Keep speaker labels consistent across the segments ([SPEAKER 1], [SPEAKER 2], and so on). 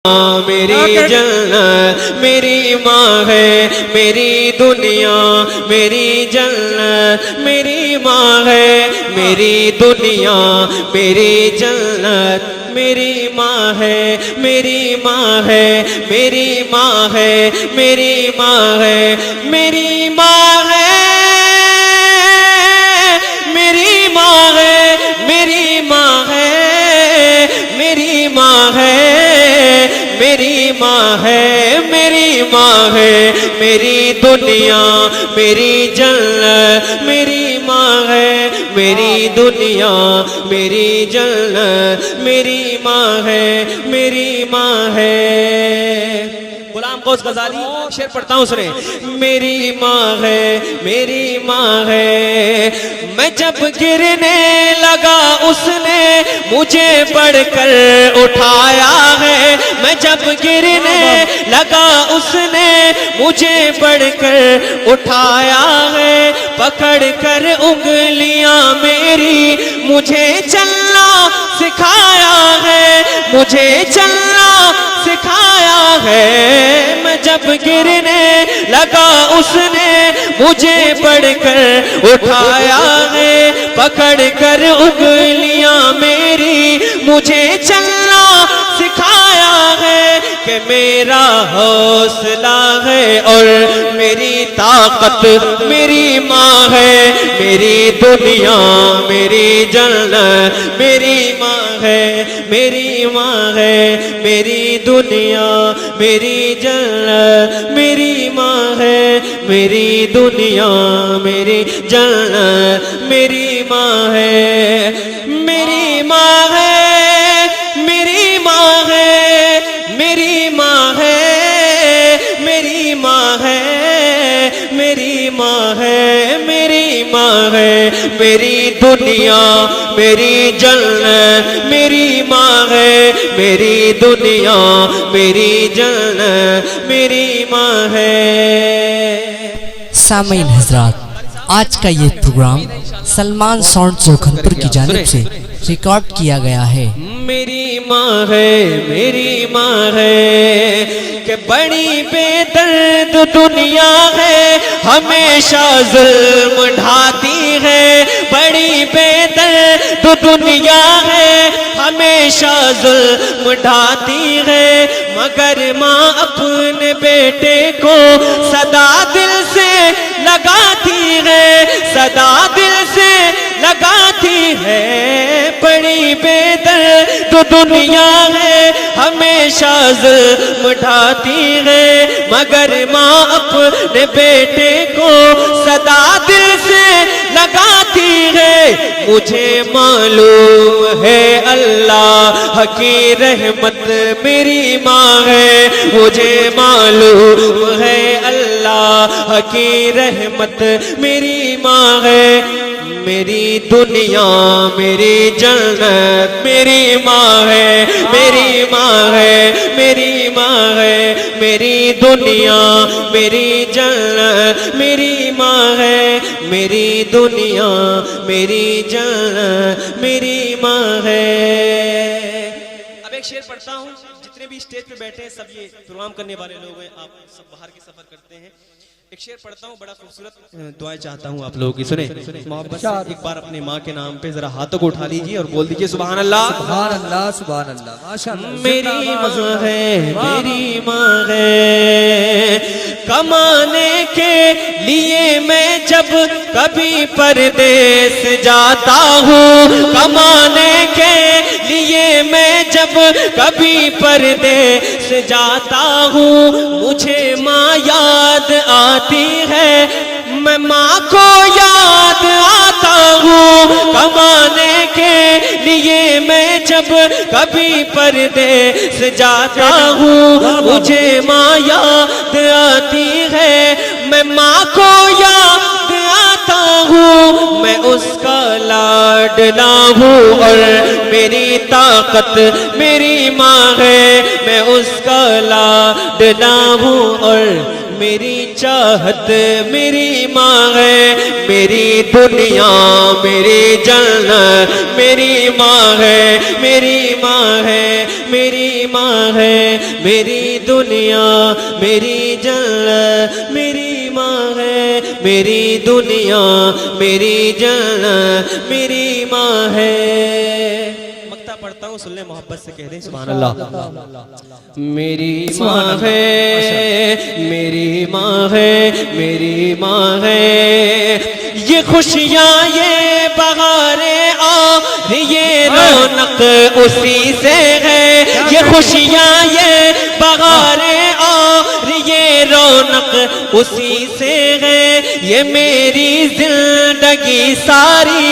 [SPEAKER 1] मेरी जन्नत मेरी माँ है, मेरी दुनिया मेरी जन्नत मेरी माँ है, मेरी दुनिया मेरी जन्नत मेरी माँ है, मेरी माँ है, मेरी माँ है, मेरी माँ है, मेरी माँ है, मेरी माँ है, मेरी माँ है, मेरी माँ है, मेरी माँ है, मेरी माँ है, मेरी दुनिया मेरी जन्नत मेरी माँ है, मेरी दुनिया मेरी जन्नत मेरी माँ है, मेरी माँ है। गुलाम गौस गजाली शेर पढ़ता हूँ सुने। मेरी माँ है, मेरी माँ है, मैं जब गिरने लगा उसने मुझे पढ़कर उठाया है, मैं जब गिरने लगा उसने मुझे पढ़कर उठाया है, पकड़ कर उंगलियां मेरी मुझे चलना सिखाया है, मुझे चलना सिखाया है, मैं जब गिरने लगा उसने मुझे पढ़कर उठाया है, पकड़ कर उंगलियां मेरी मुझे चलना सिखाया है, कि मेरा हौसला है और मेरी ताकत मेरी माँ है, मेरी दुनिया मेरी जन्नत मेरी माँ है, मेरी माँ है, मेरी दुनिया मेरी जन्नत मेरी माँ है, मेरी दुनिया मेरी जन्नत मेरी माँ है, मेरी माँ है, मेरी माँ है, मेरी माँ है, मेरी माँ है, मेरी माँ है, मेरी माँ है, मेरी दुनिया मेरी जन्नत मेरी माँ है, मेरी दुनिया मेरी जन्नत मेरी माँ है।
[SPEAKER 2] सामीन हजरात, आज का ये प्रोग्राम सलमान साउंड जोखनपुर की जानिब से रिकॉर्ड किया गया है।
[SPEAKER 1] मेरी माँ है, मेरी माँ है, कि बड़ी बेदर्द दुनिया है, हमेशा जुल्म ढाती है, बड़ी बेदर्द दुनिया है, हमेशा जुल्म ढाती है, मगर माँ अपने बेटे को सदा दिल से लगाती है, सदा दिल से लगाती है, बड़ी बेदर्द दुनिया है, हमेशा जुल्म ढाती है, मगर माँ अपने बेटे को सदा दिल से लगाती है, मुझे मालूम है अल्लाह की रहमत मेरी माँ है, मुझे मालूम है अल्लाह की रहमत मेरी माँ है, मेरी दुनिया मेरी जन्नत मेरी माँ है, मेरी माँ है, मेरी माँ है, मेरी दुनिया मेरी जन्नत मेरी माँ है, मेरी दुनिया मेरी जन्नत मेरी माँ है। अब एक शेर पढ़ता हूँ, जितने भी स्टेज पे बैठे हैं सब ये प्रोग्राम करने वाले लोग हैं, आप सब बाहर के सफर करते हैं। एक शेर पढ़ता हूँ, बड़ा खूबसूरत दुआएं चाहता हूँ आप लोगों की, सुने मोहब्बत से। एक बार अपने माँ के नाम पे जरा हाथों को उठा लीजिए और बोल दीजिए सुभान अल्लाह,
[SPEAKER 2] सुभान अल्लाह, सुभान अल्लाह, माशाअल्लाह।
[SPEAKER 1] मेरी माँ है, मेरी माँ है, कमाने के लिए मैं जब कभी परदेस जाता हूँ, कमाने के लिए मैं जब कभी परदेस जाता हूँ, मुझे माँ याद आती है, मैं माँ को याद आता हूँ, कमाने के लिए मैं जब कभी परदेस जाता हूँ, मुझे माँ याद आती है, मैं माँ को याद आता हूँ, मैं उसका लाडला हूँ और मेरी ताकत मेरी माँ है, मैं उसका लाडला हूँ और मेरी चाहत मेरी माँ है, मेरी दुनिया मेरी जन्नत मेरी माँ है, मेरी माँ है, मेरी माँ है, मेरी दुनिया मेरी जन्नत मेरी माँ है, मेरी दुनिया मेरी जन्नत मेरी माँ है। मक्ता पढ़ता हूँ, सुन ले मोहब्बत से कह दे सुभान अल्लाह। मेरी माँ है, मेरी माँ है, मेरी माँ है, ये खुशियाँ ये बहारें और ये रौनक उसी से है, ये खुशियाँ ये बहारें और ये रौनक उसी से है, ये मेरी जिंदगी सारी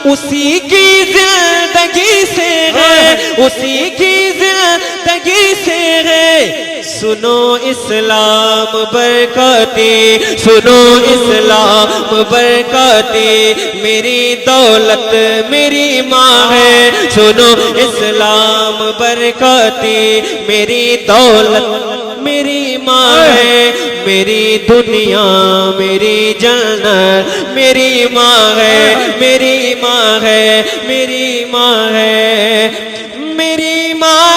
[SPEAKER 1] उसी की जिंदगी से है, उसी की जिंदगी से है। सुनो इस्लाम बरकते, सुनो इस्लाम बरकते, मेरी दौलत मेरी माँ है। सुनो इस्लाम बरकते, मेरी दौलत मेरी माँ है, मेरी दुनिया मेरी जन्नत मेरी माँ है, मेरी माँ है, मेरी माँ है, मेरी माँ